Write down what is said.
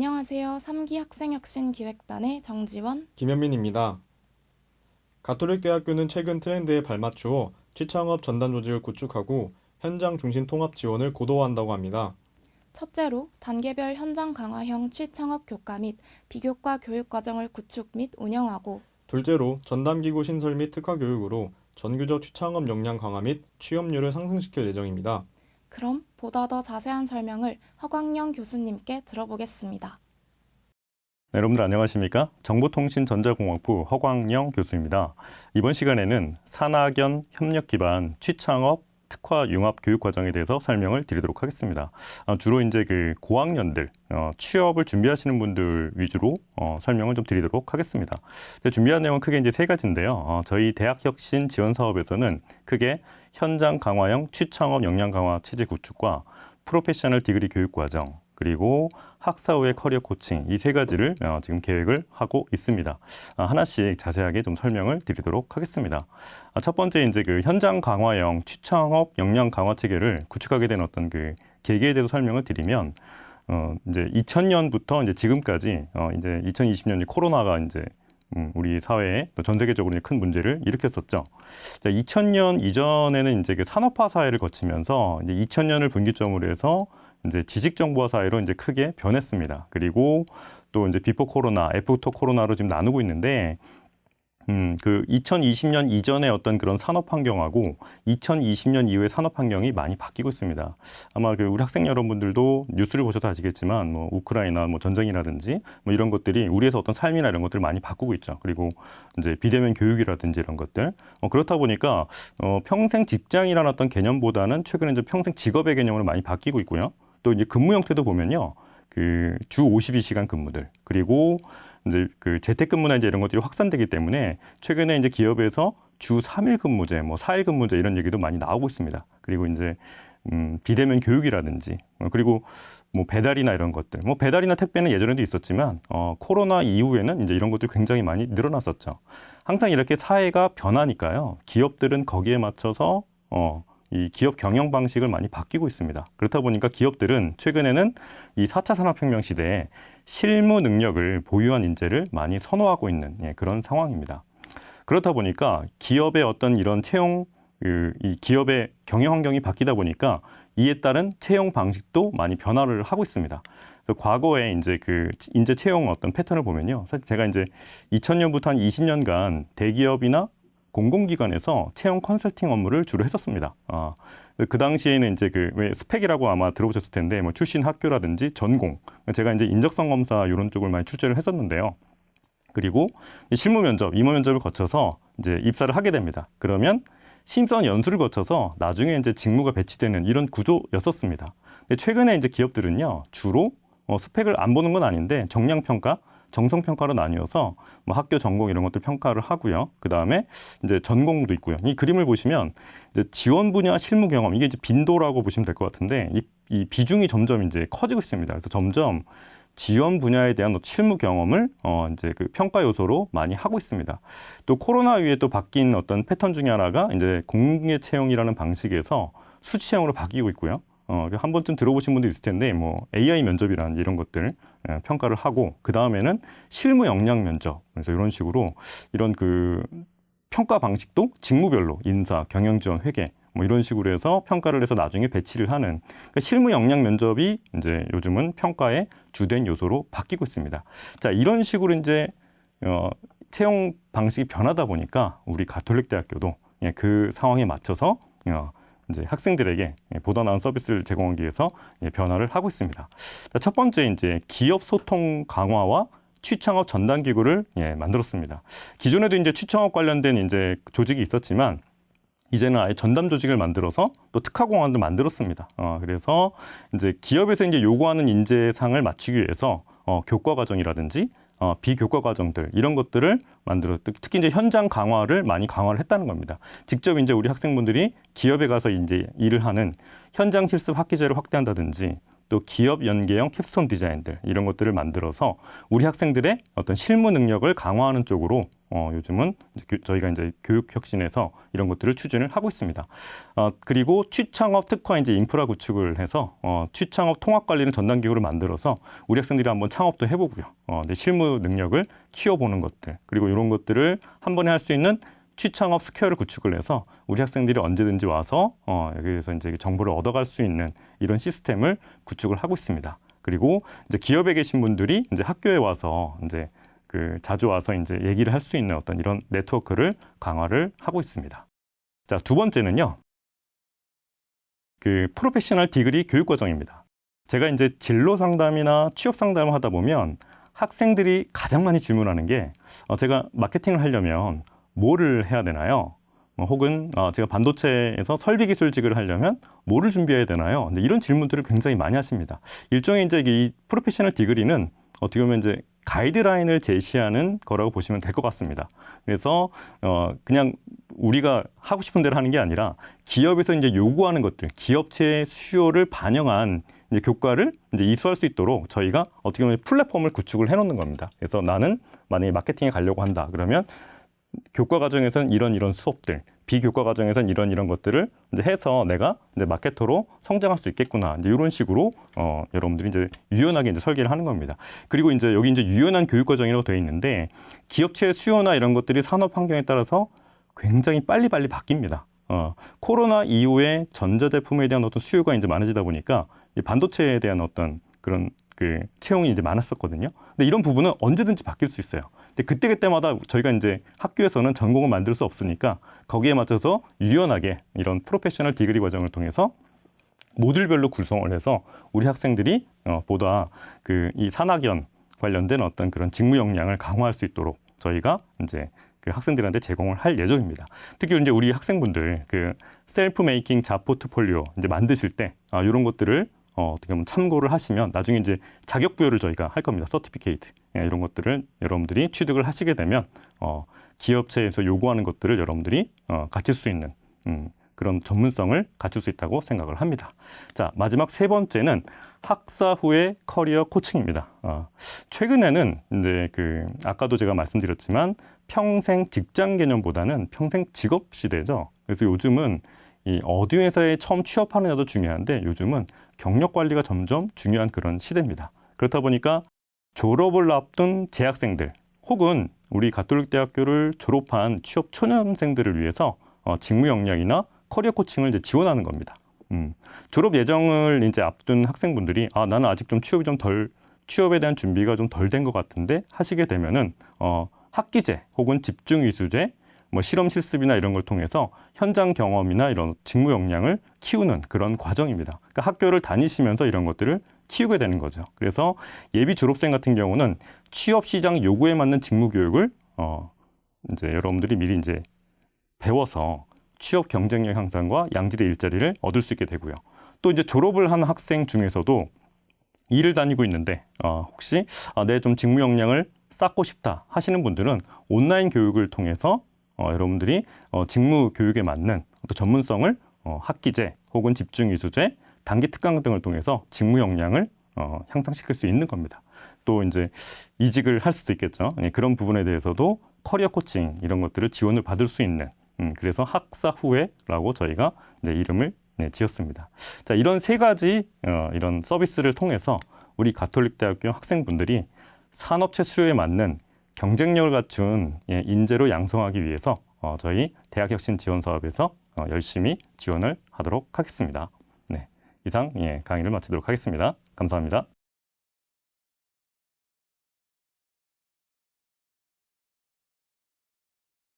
안녕하세요. 3기 학생혁신기획단의 정지원. 김현민입니다. 가톨릭대학교는 최근 트렌드에 발맞추어 취창업 전담 조직을 구축하고 현장 중심 통합 지원을 고도화한다고 합니다. 첫째로 단계별 현장 강화형 취창업 교과 및 비교과 교육 과정을 구축 및 운영하고, 둘째로 전담기구 신설 및 특화 교육으로 전교적 취창업 역량 강화 및 취업률을 상승시킬 예정입니다. 그럼 보다 더 자세한 설명을 허광영 교수님께 들어보겠습니다. 네, 여러분들 안녕하십니까? 정보통신전자공학부 허광영 교수입니다. 이번 시간에는 산학연 협력 기반 취창업 특화 융합 교육 과정에 대해서 설명을 드리도록 하겠습니다. 주로 이제 그 고학년들 취업을 준비하시는 분들 위주로 설명을 좀 드리도록 하겠습니다. 준비한 내용은 크게 이제 세 가지인데요. 저희 대학혁신 지원 사업에서는 크게 현장 강화형 취창업 역량 강화 체제 구축과 프로페셔널 디그리 교육 과정, 그리고 학사 후의 커리어 코칭, 이 세 가지를 지금 계획을 하고 있습니다. 하나씩 자세하게 좀 설명을 드리도록 하겠습니다. 첫 번째 이제 그 현장 강화형 취창업 역량 강화 체계를 구축하게 된 어떤 그 계기에 대해서 설명을 드리면, 이제 2000년부터 이제 지금까지 이제 2020년 코로나가 이제 우리 사회에 또 전 세계적으로 큰 문제를 일으켰었죠. 2000년 이전에는 이제 그 산업화 사회를 거치면서 이제 2000년을 분기점으로 해서 이제 지식정보화 사회로 이제 크게 변했습니다. 그리고 또 이제 비포 코로나, 애프터 코로나로 지금 나누고 있는데, 그 2020년 이전의 어떤 그런 산업 환경하고 2020년 이후의 산업 환경이 많이 바뀌고 있습니다. 아마 그 우리 학생 여러분들도 뉴스를 보셔서 아시겠지만, 뭐 우크라이나 뭐 전쟁이라든지 뭐 이런 것들이 우리에서 어떤 삶이나 이런 것들을 많이 바꾸고 있죠. 그리고 이제 비대면 교육이라든지 이런 것들. 그렇다 보니까 평생 직장이라는 어떤 개념보다는 최근에 이제 평생 직업의 개념으로 많이 바뀌고 있고요. 또 이제 근무 형태도 보면요, 그 주 52시간 근무들, 그리고 이제 그 재택근무나 이제 이런 것들이 확산되기 때문에 최근에 이제 기업에서 주 3일 근무제, 뭐 4일 근무제 이런 얘기도 많이 나오고 있습니다. 그리고 이제 비대면 교육이라든지, 그리고 뭐 배달이나 이런 것들, 뭐 배달이나 택배는 예전에도 있었지만 코로나 이후에는 이제 이런 것들이 굉장히 많이 늘어났었죠. 항상 이렇게 사회가 변하니까요, 기업들은 거기에 맞춰서 이 기업 경영 방식을 많이 바뀌고 있습니다. 그렇다 보니까 기업들은 최근에는 이 4차 산업혁명 시대에 실무 능력을 보유한 인재를 많이 선호하고 있는 그런 상황입니다. 그렇다 보니까 기업의 어떤 이런 채용, 이 기업의 경영 환경이 바뀌다 보니까 이에 따른 채용 방식도 많이 변화를 하고 있습니다. 그래서 과거에 이제 그 인재 채용 어떤 패턴을 보면요, 사실 제가 이제 2000년부터 한 20년간 대기업이나 공공기관에서 채용 컨설팅 업무를 주로 했었습니다. 그 당시에는 이제 그 왜 스펙이라고 아마 들어보셨을 텐데, 뭐 출신 학교라든지 전공, 제가 이제 인적성 검사 이런 쪽을 많이 출제를 했었는데요. 그리고 실무 면접, 임원 면접을 거쳐서 이제 입사를 하게 됩니다. 그러면 신입사원 연수를 거쳐서 나중에 이제 직무가 배치되는 이런 구조였었습니다. 근데 최근에 이제 기업들은요, 주로 스펙을 안 보는 건 아닌데 정량 평가, 정성 평가로 나뉘어서 뭐 학교 전공 이런 것들 평가를 하고요. 그 다음에 이제 전공도 있고요. 이 그림을 보시면 이제 지원 분야 실무 경험, 이게 이제 빈도라고 보시면 될 것 같은데, 이 비중이 점점 이제 커지고 있습니다. 그래서 점점 지원 분야에 대한 실무 경험을 이제 그 평가 요소로 많이 하고 있습니다. 또 코로나 이후에 또 바뀐 어떤 패턴 중에 하나가 이제 공개 채용이라는 방식에서 수치 채용으로 바뀌고 있고요. 한 번쯤 들어보신 분도 있을 텐데, 뭐 AI 면접이라는 이런 것들 평가를 하고, 그 다음에는 실무 역량 면접, 그래서 이런 식으로 이런 그 평가 방식도 직무별로 인사, 경영 지원, 회계 뭐 이런 식으로 해서 평가를 해서 나중에 배치를 하는, 그러니까 실무 역량 면접이 이제 요즘은 평가의 주된 요소로 바뀌고 있습니다. 자, 이런 식으로 이제 채용 방식이 변하다 보니까 우리 가톨릭대학교도 그 상황에 맞춰서 이제 학생들에게 보다 나은 서비스를 제공하기 위해서 변화를 하고 있습니다. 첫 번째 이제 기업 소통 강화와 취창업 전담 기구를 만들었습니다. 기존에도 이제 취창업 관련된 이제 조직이 있었지만, 이제는 아예 전담 조직을 만들어서 또 특화 공항을 만들었습니다. 그래서 이제 기업에서 이제 요구하는 인재상을 맞추기 위해서 교과 과정이라든지 비교과 과정들 이런 것들을 만들어, 특히 이제 현장 강화를 많이 강화를 했다는 겁니다. 직접 이제 우리 학생분들이 기업에 가서 이제 일을 하는 현장 실습 학기제를 확대한다든지, 또 기업 연계형 캡스톤 디자인들 이런 것들을 만들어서 우리 학생들의 어떤 실무 능력을 강화하는 쪽으로 요즘은 저희가 이제 교육혁신에서 이런 것들을 추진을 하고 있습니다. 그리고 취창업 특화 이제 인프라 구축을 해서 취창업 통합 관리는 전담기구를 만들어서 우리 학생들이 한번 창업도 해보고요. 내 실무 능력을 키워보는 것들 그리고 이런 것들을 한 번에 할 수 있는 취창업 스퀘어를 구축을 해서 우리 학생들이 언제든지 와서 여기에서 이제 정보를 얻어갈 수 있는 이런 시스템을 구축을 하고 있습니다. 그리고 이제 기업에 계신 분들이 이제 학교에 와서 이제 자주 와서 이제 얘기를 할 수 있는 어떤 이런 네트워크를 강화를 하고 있습니다. 자, 두 번째는요. 프로페셔널 디그리 교육 과정입니다. 제가 이제 진로 상담이나 취업 상담을 하다 보면 학생들이 가장 많이 질문하는 게 제가 마케팅을 하려면 뭐를 해야 되나요? 혹은 제가 반도체에서 설비 기술직을 하려면 뭐를 준비해야 되나요? 근데 이런 질문들을 굉장히 많이 하십니다. 일종의 이제 이 프로페셔널 디그리는 어떻게 보면 이제 가이드라인을 제시하는 거라고 보시면 될 것 같습니다. 그래서 그냥 우리가 하고 싶은 대로 하는 게 아니라 기업에서 이제 요구하는 것들, 기업체의 수요를 반영한 이제 교과를 이제 이수할 수 있도록 저희가 어떻게 보면 플랫폼을 구축을 해놓는 겁니다. 그래서 나는 만약에 마케팅에 가려고 한다 그러면 교과 과정에서는 이런 수업들, 비교과 과정에서는 이런 것들을 이제 해서 내가 이제 마케터로 성장할 수 있겠구나. 이제 이런 식으로 여러분들이 이제 유연하게 이제 설계를 하는 겁니다. 그리고 이제 여기 이제 유연한 교육 과정이라고 되어 있는데 기업체의 수요나 이런 것들이 산업 환경에 따라서 굉장히 빨리빨리 바뀝니다. 코로나 이후에 전자제품에 대한 어떤 수요가 이제 많아지다 보니까 이 반도체에 대한 어떤 그런 채용이 이제 많았었거든요. 근데 이런 부분은 언제든지 바뀔 수 있어요. 근데 그때마다 저희가 이제 학교에서는 전공을 만들 수 없으니까 거기에 맞춰서 유연하게 이런 프로페셔널 디그리 과정을 통해서 모듈별로 구성을 해서 우리 학생들이 보다 이 산학연 관련된 어떤 그런 직무 역량을 강화할 수 있도록 저희가 이제 학생들한테 제공을 할 예정입니다. 특히 이제 우리 학생분들 셀프 메이킹 잡 포트폴리오 이제 만드실 때 이런 것들을 어떻게 보면 참고를 하시면 나중에 이제 자격 부여를 저희가 할 겁니다. 서티피케이트 이런 것들을 여러분들이 취득을 하시게 되면 기업체에서 요구하는 것들을 여러분들이 갖출 수 있는 그런 전문성을 갖출 수 있다고 생각을 합니다. 자, 마지막 세 번째는 학사 후의 커리어 코칭입니다. 최근에는 이제 아까도 제가 말씀드렸지만 평생 직장 개념보다는 평생 직업 시대죠. 그래서 요즘은 이 어디 회사에 처음 취업하느냐도 중요한데 요즘은 경력 관리가 점점 중요한 그런 시대입니다. 그렇다 보니까 졸업을 앞둔 재학생들 혹은 우리 가톨릭대학교를 졸업한 취업 초년생들을 위해서 직무 역량이나 커리어 코칭을 이제 지원하는 겁니다. 졸업 예정을 이제 앞둔 학생분들이 나는 아직 좀 취업에 대한 준비가 좀 덜 된 것 같은데 하시게 되면은 학기제 혹은 집중 이수제 실험 실습이나 이런 걸 통해서 현장 경험이나 이런 직무 역량을 키우는 그런 과정입니다. 그러니까 학교를 다니시면서 이런 것들을 키우게 되는 거죠. 그래서 예비 졸업생 같은 경우는 취업 시장 요구에 맞는 직무 교육을 이제 여러분들이 미리 이제 배워서 취업 경쟁력 향상과 양질의 일자리를 얻을 수 있게 되고요. 또 이제 졸업을 한 학생 중에서도 일을 다니고 있는데 혹시 내 좀 직무 역량을 쌓고 싶다 하시는 분들은 온라인 교육을 통해서 여러분들이 직무 교육에 맞는 어떤 전문성을 학기제 혹은 집중 이수제, 단기 특강 등을 통해서 직무 역량을 향상시킬 수 있는 겁니다. 또 이제 이직을 할 수도 있겠죠. 그런 부분에 대해서도 커리어 코칭 이런 것들을 지원을 받을 수 있는 그래서 학사 후에라고 저희가 이제 이름을 지었습니다. 자, 이런 세 가지 이런 서비스를 통해서 우리 가톨릭대학교 학생분들이 산업체 수요에 맞는 경쟁력을 갖춘 인재로 양성하기 위해서 저희 대학혁신 지원 사업에서 열심히 지원을 하도록 하겠습니다. 네, 이상 강의를 마치도록 하겠습니다. 감사합니다.